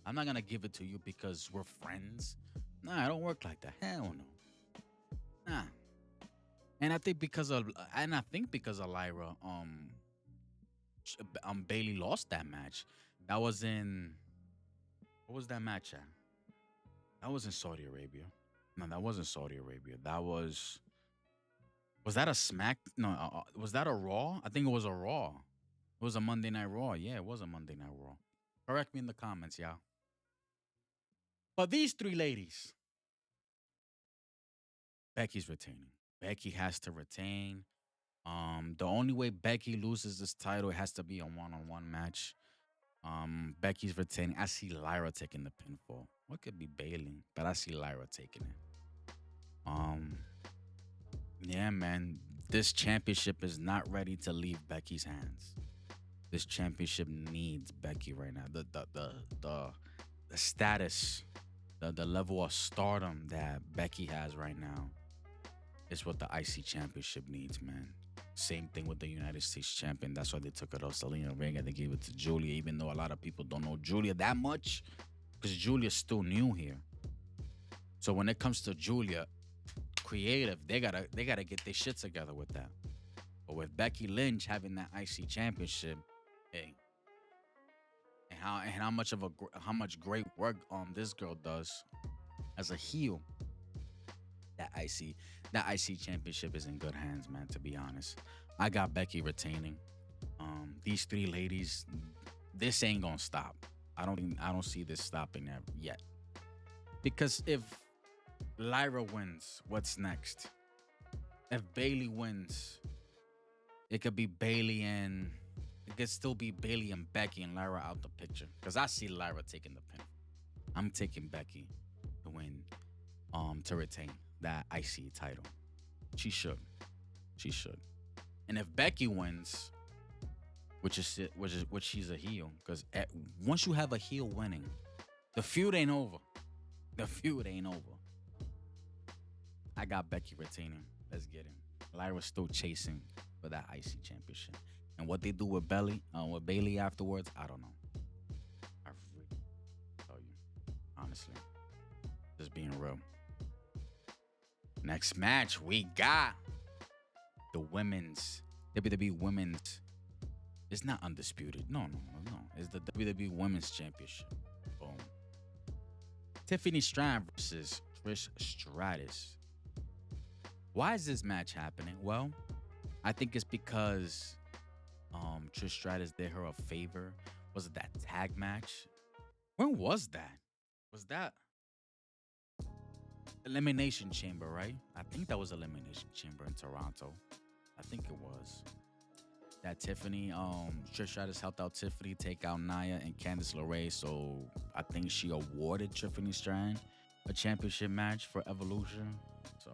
I'm not gonna give it to you because we're friends. Nah, I don't work like that. Hell no. Nah. And I think because of Lyra, Bailey lost that match. That was in what was that match at? That was in Saudi Arabia. No, that wasn't Saudi Arabia. Was that a Smack? No, was that a Raw? I think it was a Raw. It was a Monday Night Raw. Yeah, it was a Monday Night Raw. Correct me in the comments, y'all. But these three ladies, Becky's retaining. Becky has to retain. The only way Becky loses this title, it has to be a one-on-one match. Becky's retaining. I see Lyra taking the pinfall. What could be Bailey, but I see Lyra taking it. Um, yeah, man, this championship is not ready to leave Becky's hands. This championship needs Becky right now. The status, the level of stardom that Becky has right now is what the IC championship needs, man. Same thing with the United States champion. That's why they took it off Selena Vega. They gave it to Julia, even though a lot of people don't know Julia that much, because Julia's still new here. So when it comes to Julia, creative, they gotta get their shit together with that. But with Becky Lynch having that IC championship, hey, and how much of how much great work this girl does as a heel, that IC championship is in good hands, man. To be honest, I got Becky retaining. These three ladies, this ain't gonna stop. I don't see this stopping yet. Because if Lyra wins, what's next? If Bailey wins, it could be Bailey and it could still be Bailey and Becky and Lyra out the picture. Because I see Lyra taking the pin. I'm taking Becky to win, to retain that IC title. She should. She should. And if Becky wins, which she's a heel, because once you have a heel winning, the feud ain't over. The feud ain't over. I got Becky retaining. Let's get him. Lyra's still chasing for that IC championship. And what they do with Bailey afterwards, I don't know. I really tell you, honestly, just being real. Next match, we got the women's WWE Women's. It's not undisputed. No. It's the WWE Women's Championship. Boom. Tiffany Stratton versus Trish Stratus. Why is this match happening? Well, I think it's because Trish Stratus did her a favor. Was it that tag match? When was that? Was that Elimination Chamber, right? I think that was Elimination Chamber in Toronto. I think it was. That Trish Stratus helped out Tiffany take out Nia and Candice LeRae. So I think she awarded Tiffany Stratton a championship match for Evolution. So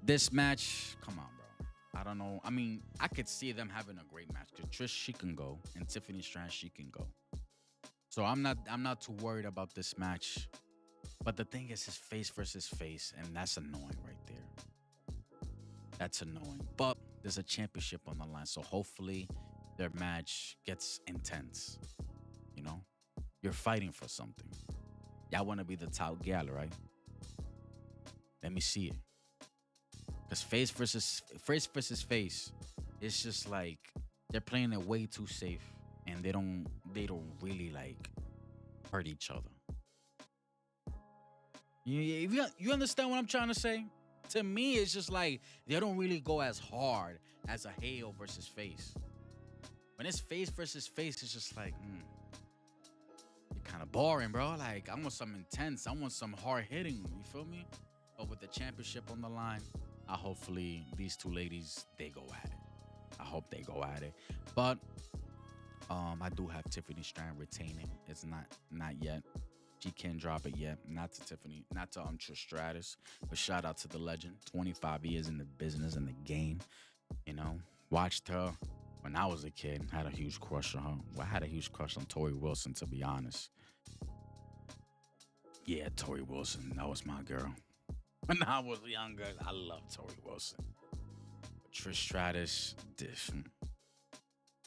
this match, come on, bro. I don't know. I mean, I could see them having a great match because Trish, she can go, and Tiffany Stratton, she can go. So I'm not too worried about this match. But the thing is, it's face versus face, and that's annoying right there. That's annoying. But there's a championship on the line, so hopefully their match gets intense. You know, you're fighting for something. Y'all want to be the top gal, right? Let me see it. Because face, it's just like they're playing it way too safe, and they don't really like hurt each other. You understand what I'm trying to say? To me, it's just like they don't really go as hard as a heel versus face. When it's face versus face, it's just like, you're kind of boring, bro. Like, I want some intense. I want some hard hitting. You feel me? But with the championship on the line, hopefully these two ladies they go at it. I hope they go at it. But I do have Tiffany Strand retaining. It's not yet. She can't drop it yet. Not to Tiffany, not to Trish Stratus. But shout out to the legend. 25 years in the business and the game. You know, watched her when I was a kid. Had a huge crush on her. Well, I had a huge crush on Tori Wilson, to be honest. Yeah, Tori Wilson. That was my girl. When I was younger, I loved Tori Wilson. But Trish Stratus,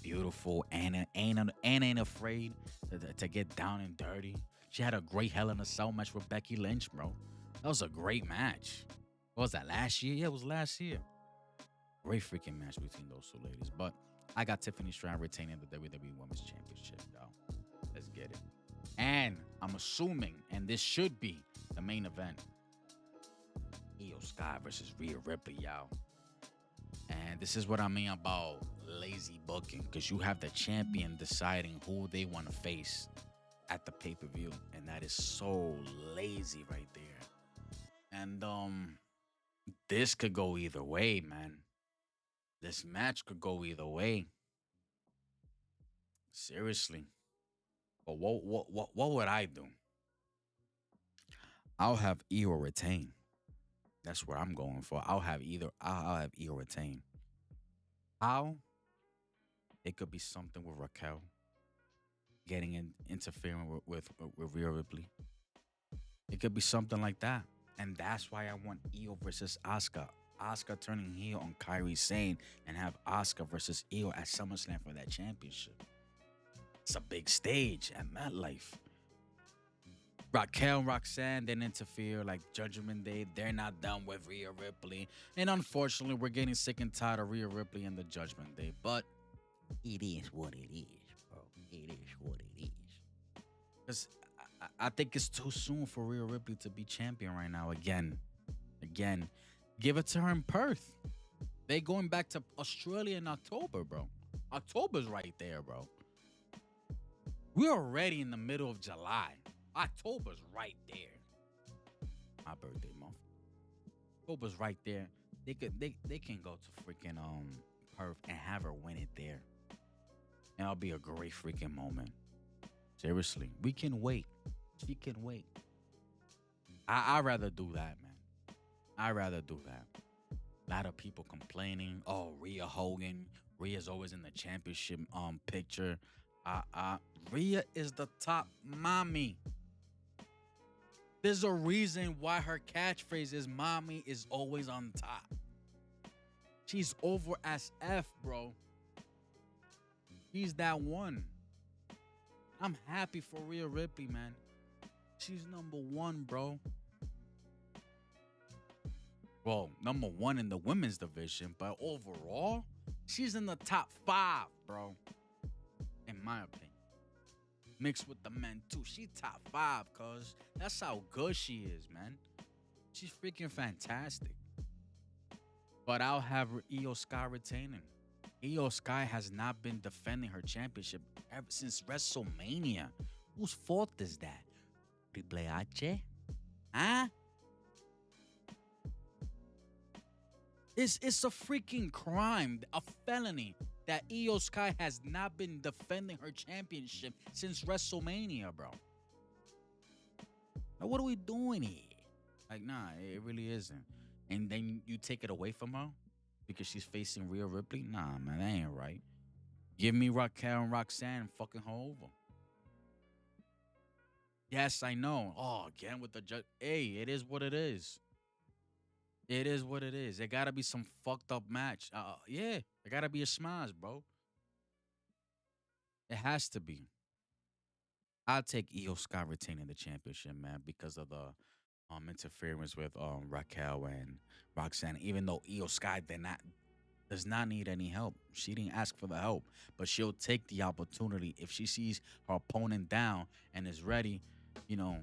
beautiful. Anna ain't afraid to get down and dirty. She had a great Hell in a Cell match with Becky Lynch, bro. That was a great match. What was that, last year? Yeah, it was last year. Great freaking match between those two ladies. But I got Tiffany Strand retaining the WWE Women's Championship, y'all. Let's get it. And I'm assuming, and this should be the main event, Io Sky versus Rhea Ripley, y'all. And this is what I mean about lazy booking, because you have the champion deciding who they want to face at the pay-per-view, and that is so lazy right there. And this could go either way, man. This match could go either way. Seriously. But what would I do? I'll have Io retain. That's what I'm going for. I'll have Io retain. How? It could be something with Raquel getting interfering with Rhea Ripley. It could be something like that. And that's why I want Io versus Asuka. Asuka turning heel on Kairi Sane and have Asuka versus Io at SummerSlam for that championship. It's a big stage at MetLife. Raquel and Roxanne didn't interfere like Judgment Day. They're not done with Rhea Ripley. And unfortunately, we're getting sick and tired of Rhea Ripley in the Judgment Day. But it is what it is, bro. It is what it is. Because I think it's too soon for Rhea Ripley to be champion right now again. Give it to her in Perth. They going back to Australia in October, bro. October's right there, bro. We're already in the middle of July. October's right there. My birthday month. October's right there. They can go to freaking Perth and have her win it there. And it'll be a great freaking moment. Seriously. We can wait. She can wait. I'd rather do that, man. I'd rather do that. A lot of people complaining, oh, Rhea Hogan. Rhea's always in the championship picture. Rhea is the top mommy. There's a reason why her catchphrase is "Mommy is always on top." She's over as F, bro. She's that one. I'm happy for Rhea Ripley, man. She's number one, bro. Well, number one in the women's division, but overall, she's in the top 5, bro. In my opinion. Mixed with the men too. She top 5, cuz that's how good she is, man. She's freaking fantastic. But I'll have Io Sky retaining. Io Sky has not been defending her championship ever since WrestleMania. Whose fault is that? Triple H? Huh? It's a freaking crime, a felony, that Io Sky has not been defending her championship since WrestleMania, bro. Now, what are we doing here? Like, nah, it really isn't. And then you take it away from her because she's facing Rhea Ripley? Nah, man, that ain't right. Give me Raquel and Roxanne and fucking her over. Yes, I know. Oh, again with the judge. Hey, it is what it is. It is what it is. There gotta be some fucked up match. Yeah, there gotta be a smash, bro. It has to be. I'll take Io Sky retaining the championship, man, because of the interference with Raquel and Roxanne. Even though Io Sky does not need any help. She didn't ask for the help, but she'll take the opportunity if she sees her opponent down and is ready. You know,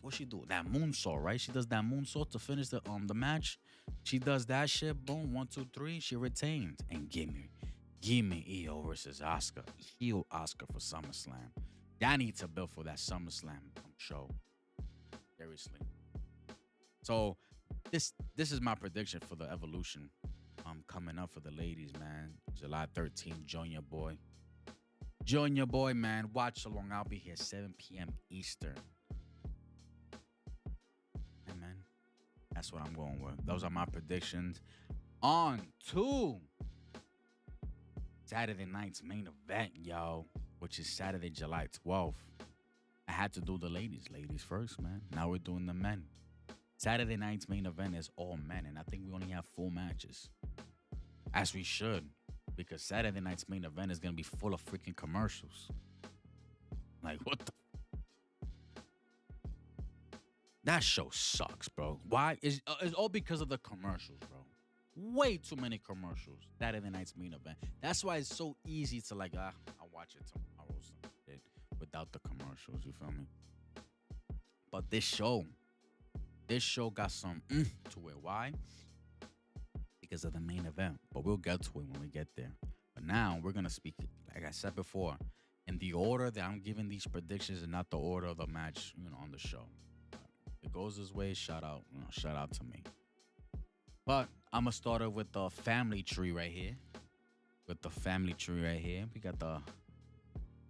what she do? That moonsault, right? She does that moonsault to finish the match. She does that shit. Boom, 1, 2, 3. She retains. And give me Io versus Asuka. Heel Asuka for SummerSlam. That needs to build for that SummerSlam show. Seriously. So This is my prediction for the evolution. Coming up for the ladies, man. July 13th, Junior Boy. Junior Boy, man. Watch along. I'll be here 7 p.m. Eastern. And man, that's what I'm going with. Those are my predictions. On to Saturday night's main event, yo, which is Saturday, July 12th. I had to do the ladies. Ladies first, man. Now we're doing the men. Saturday night's main event is all men, and I think we only have 4 matches. As we should, because Saturday night's main event is gonna be full of freaking commercials. Like what the that show sucks, bro. Why is it's all because of the commercials, bro. Way too many commercials. Saturday night's main event. That's why it's so easy to like I'll watch it tomorrow or something without the commercials. You feel me? But this show got some to it. Why? Because of the main event. But we'll get to it when we get there. But now we're gonna speak, like I said before, in the order that I'm giving these predictions and not the order of the match, on the show. It goes this way, shout out, shout out to me. But I'm gonna start it with the family tree right here.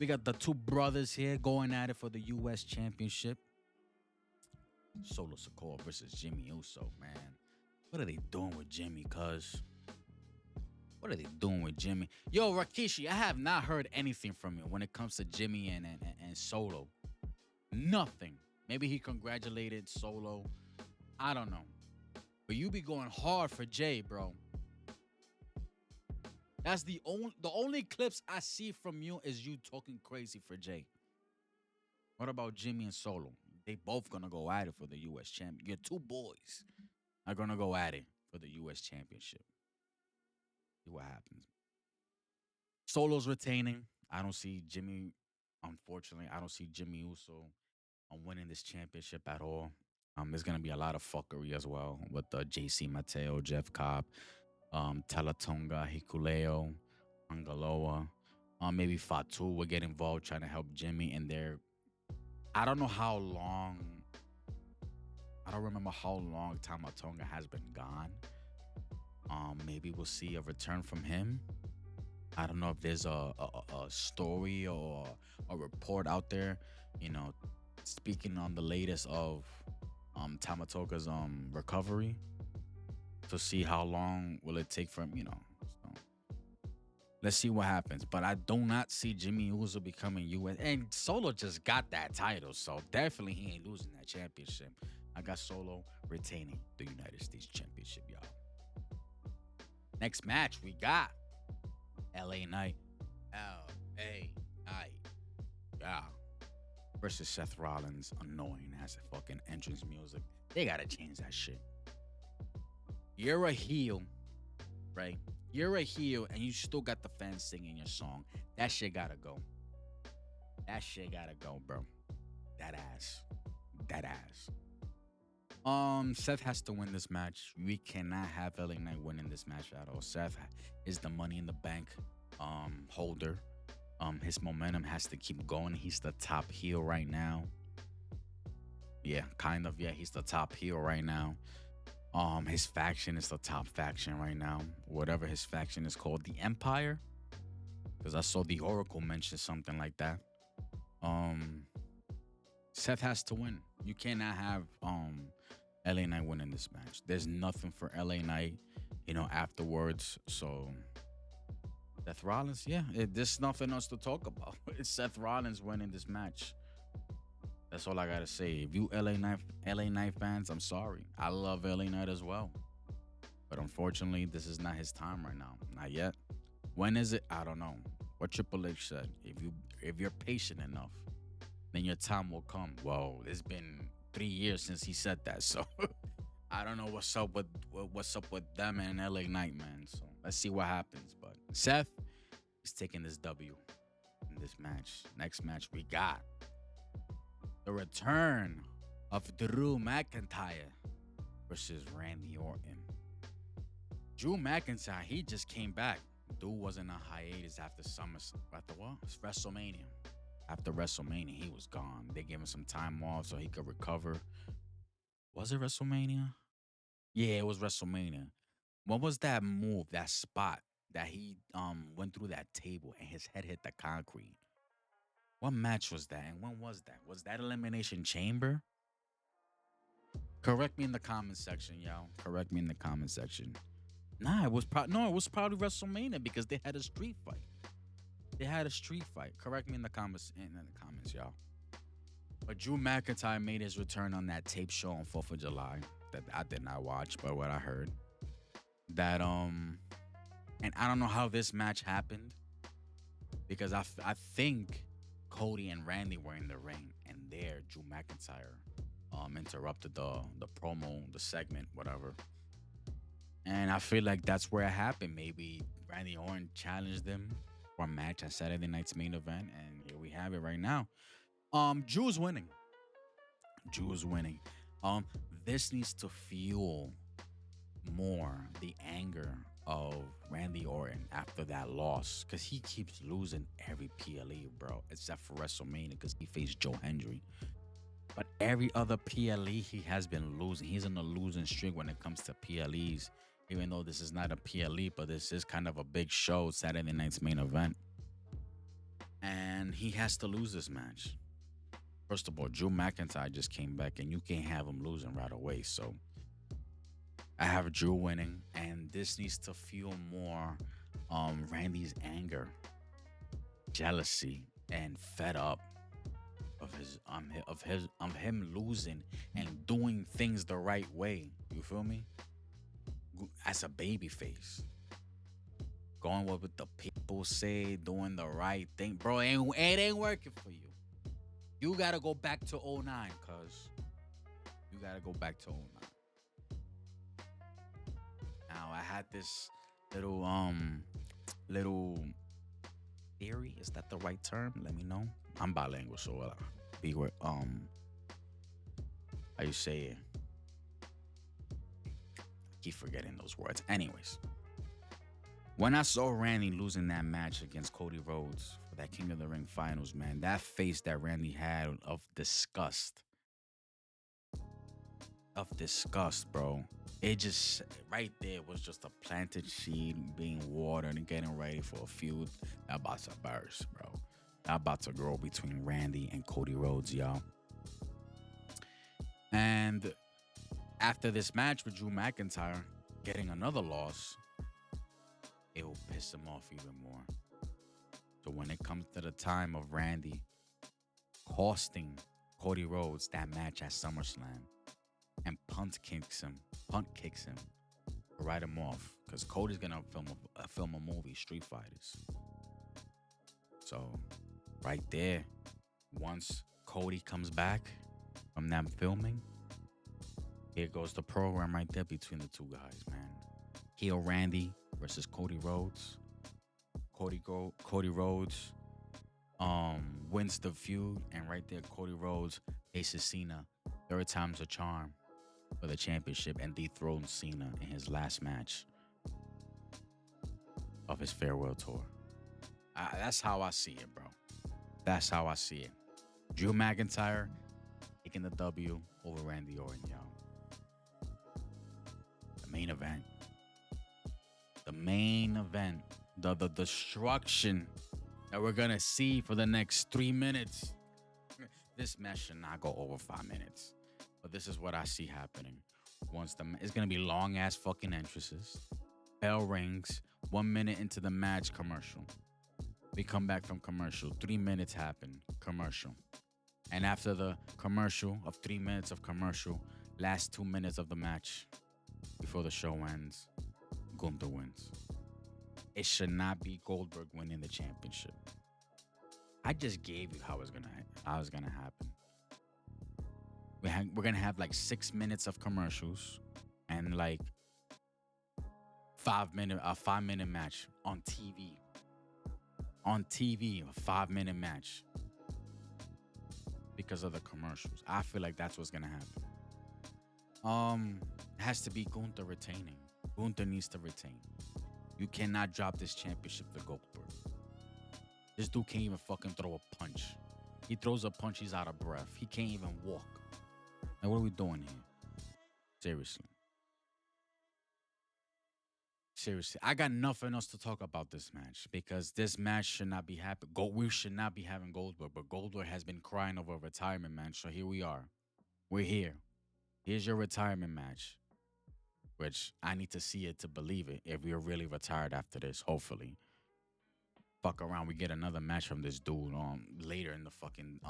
We got the two brothers here going at it for the US championship. Solo Sikoa versus Jimmy Uso, man. What are they doing with Jimmy, cuz? What are they doing with Jimmy? Yo, Rikishi, I have not heard anything from you when it comes to Jimmy and Solo. Nothing. Maybe he congratulated Solo. I don't know. But you be going hard for Jay, bro. That's the only clips I see from you is you talking crazy for Jay. What about Jimmy and Solo? They both gonna go at it for the US champion. Your two boys are gonna go at it for the US championship. See what happens. Solo's retaining. I don't see Jimmy. Unfortunately, I don't see Jimmy Uso winning this championship at all. There's gonna be a lot of fuckery as well with JC Mateo, Jeff Cobb, Talatonga, Hikuleo, Angaloa. Maybe Fatu will get involved trying to help Jimmy. And I don't know how long. I don't remember how long Tamatonga has been gone. Maybe we'll see a return from him. I don't know if there's a story or a report out there, speaking on the latest of Tamatonga's recovery to see how long will it take for him, So let's see what happens. But I do not see Jimmy Uso becoming US. And Solo just got that title, so definitely he ain't losing that championship. I got Solo retaining the United States Championship, y'all. Next match, we got LA Knight. LA Knight. Yeah. Versus Seth Rollins. Annoying as a fucking entrance music. They gotta change that shit. You're a heel, right? You're a heel and you still got the fans singing your song. That shit gotta go. That shit gotta go, bro. That ass. That ass. Seth has to win this match. We cannot have LA Knight winning this match at all. Seth is the Money in the Bank holder. His momentum has to keep going. He's the top heel right now. Yeah, kind of. Yeah, he's the top heel right now. His faction is the top faction right now. Whatever his faction is called, the Empire. Because I saw the Oracle mention something like that. Seth has to win. You cannot have LA Knight winning this match. There's nothing for LA Knight, afterwards. So Seth Rollins, there's nothing else to talk about. It's Seth Rollins winning this match. That's all I gotta say. If you LA Knight fans, I'm sorry. I love LA Knight as well. But unfortunately, this is not his time right now. Not yet. When is it? I don't know. What Triple H said. If you're patient enough, then your time will come. Well, it's been 3 years since he said that, so I don't know what's up with them and LA Knight, man. So let's see what happens. But Seth is taking this W in this match. Next match we got the return of Drew McIntyre versus Randy Orton. Drew McIntyre, he just came back. Dude was in a hiatus after what? WrestleMania. After WrestleMania, he was gone. They gave him some time off so he could recover. Was it WrestleMania? Yeah, it was WrestleMania. What was that move, that spot that he went through that table and his head hit the concrete? What match was that? And when was that? Was that Elimination Chamber? Correct me in the comment section, y'all. Correct me in the comment section. Nah, it was no, it was probably WrestleMania because they had a street fight. They had a street fight. Correct me in the comments, y'all. But Drew McIntyre made his return on that tape show on 4th of July that I did not watch, but what I heard that and I don't know how this match happened because I think Cody and Randy were in the ring and there Drew McIntyre interrupted the promo, the segment, whatever. And I feel like that's where it happened. Maybe Randy Orton challenged them for a match at Saturday night's main event, and here we have it right now. Drew's winning. Drew is winning. Um, this needs to fuel more the anger of Randy Orton after that loss because he keeps losing every PLE, bro, except for WrestleMania because he faced Joe Hendry. But every other PLE he has been losing. He's in a losing streak when it comes to PLEs. Even though this is not a PLE, but this is kind of a big show, Saturday night's main event. And he has to lose this match. First of all, Drew McIntyre just came back, and you can't have him losing right away. So I have Drew winning, and this needs to fuel more Randy's anger, jealousy, and fed up of him losing and doing things the right way. You feel me? As a baby face, going with the people say, doing the right thing, bro. It ain't working for you. You gotta go back to '09, cuz you gotta go back to '09. Now I had this little theory. Is that the right term? Let me know. I'm bilingual, so be where how you say it. I keep forgetting those words. Anyways, when I saw Randy losing that match against Cody Rhodes for that King of the Ring finals, man, that face that Randy had of disgust, bro. It just right there was just a planted seed being watered and getting ready for a feud that about to burst, bro. That about to grow between Randy and Cody Rhodes, y'all. And after this match with Drew McIntyre getting another loss, it will piss him off even more. So when it comes to the time of Randy costing Cody Rhodes that match at SummerSlam and punt kicks him to write him off because Cody's gonna film a movie, Street Fighters. So right there, once Cody comes back from that filming, here goes the program right there between the two guys, man. Heel Randy versus Cody Rhodes. Cody Rhodes wins the feud, and right there, Cody Rhodes faces Cena. Third time's a charm for the championship and dethrones Cena in his last match of his farewell tour. That's how I see it, bro. That's how I see it. Drew McIntyre taking the W over Randy Orton, y'all. The main event. The main event. The destruction that we're gonna see for the next 3 minutes. This match should not go over 5 minutes. But this is what I see happening. It's gonna be long ass fucking entrances. Bell rings. 1 minute into the match, commercial. We come back from commercial. 3 minutes happen. Commercial. And after the commercial of 3 minutes of commercial, last 2 minutes of the match before the show ends, Gunther wins. It should not be Goldberg winning the championship. I just gave you how it's gonna happen. We're gonna have like 6 minutes of commercials and like 5 minute match on TV. On TV, a 5 minute match because of the commercials. I feel like that's what's gonna happen. It has to be Gunther retaining. Gunther needs to retain. You cannot drop this championship to Goldberg. This dude can't even fucking throw a punch. He throws a punch, he's out of breath. He can't even walk. Now, what are we doing here? Seriously. seriously, I got nothing else to talk about this match because this match should not be happening. We should not be having Goldberg, but Goldberg has been crying over a retirement match. So here we are. We're here. Here's your retirement match, which I need to see it to believe it. If we're really retired after this, hopefully, fuck around, we get another match from this dude later in the fucking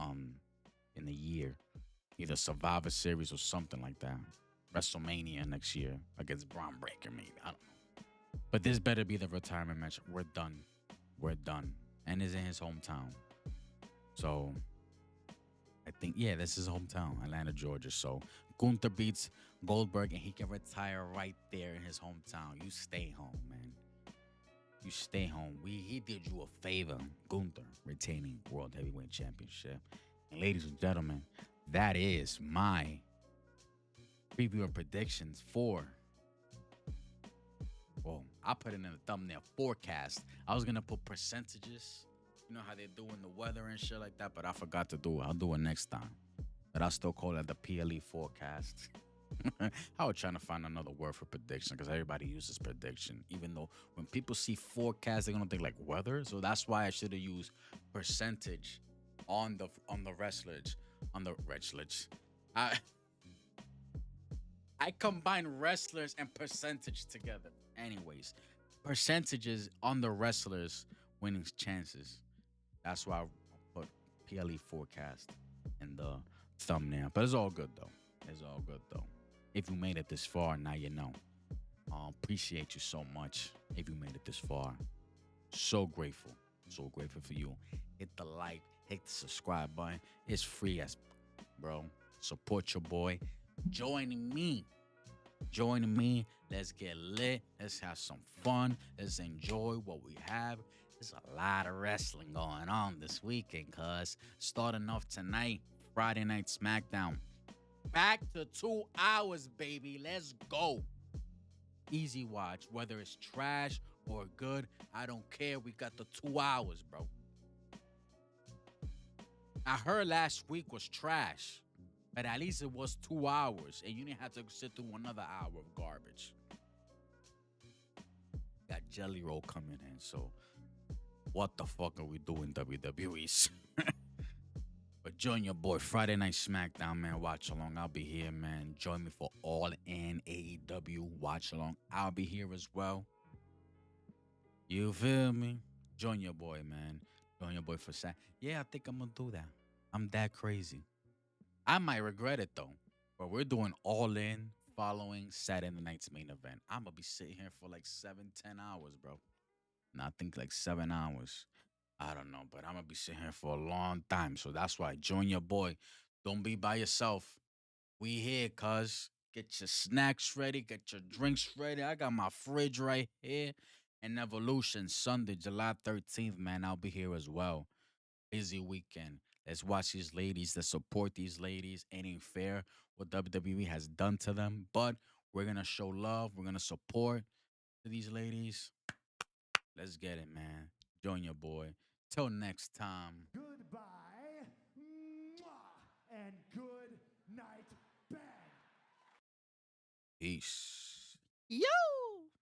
in the year, either Survivor Series or something like that. WrestleMania next year against Braun Breaker, maybe. I don't know. But this better be the retirement match. We're done. We're done. And it's in his hometown. So I think, yeah, this is his hometown, Atlanta, Georgia. So Gunther beats Goldberg and he can retire right there in his hometown. You stay home, man. You stay home. He did you a favor, Gunther, retaining World Heavyweight Championship. And ladies and gentlemen, that is my preview and predictions for. Well, I put it in the thumbnail forecast. I was gonna put percentages. You know how they do in the weather and shit like that, but I forgot to do it. I'll do it next time. But I'll still call it the PLE forecast. I was trying to find another word for prediction because everybody uses prediction. Even though when people see forecast, they're gonna think like weather. So that's why I should have used percentage on the wrestlers. On the wrestlers. I combine wrestlers and percentage together. Anyways, percentages on the wrestlers winning chances. That's why I put PLE forecast in the thumbnail. But it's all good though. It's all good though. If you made it this far, now you know. Appreciate you so much. If you made it this far, so grateful. So grateful for you. Hit the like, hit the subscribe button. It's free as bro. Support your boy. Join me. Join me. Let's get lit. Let's have some fun. Let's enjoy what we have. There's a lot of wrestling going on this weekend, cuz starting off tonight, Friday Night SmackDown. Back to 2 hours, baby. Let's go. Easy watch, whether it's trash or good. I don't care. We got the 2 hours, bro. I heard last week was trash, but at least it was 2 hours, and you didn't have to sit through another hour of garbage. Got Jelly Roll coming in, so what the fuck are we doing, WWE? But join your boy Friday Night SmackDown, man. Watch along. I'll be here, man. Join me for All In AEW. Watch along. I'll be here as well. You feel me? Join your boy, man. Join your boy for Sat. Yeah, I think I'm gonna do that. I'm that crazy. I might regret it though. But we're doing All In following Saturday night's main event. I'm gonna be sitting here for like 7-10 hours, bro. And I think like 7 hours. I don't know, but I'm gonna be sitting here for a long time. So that's why join your boy. Don't be by yourself. We here, cuz. Get your snacks ready, get your drinks ready. I got my fridge right here. And Evolution, Sunday, July 13th, man. I'll be here as well. Busy weekend. Let's watch these ladies. Let's support these ladies. Ain't fair what WWE has done to them. But we're gonna show love. We're gonna support these ladies. Let's get it, man. Join your boy. Till next time. Goodbye. And good night, bang. Peace. Yo!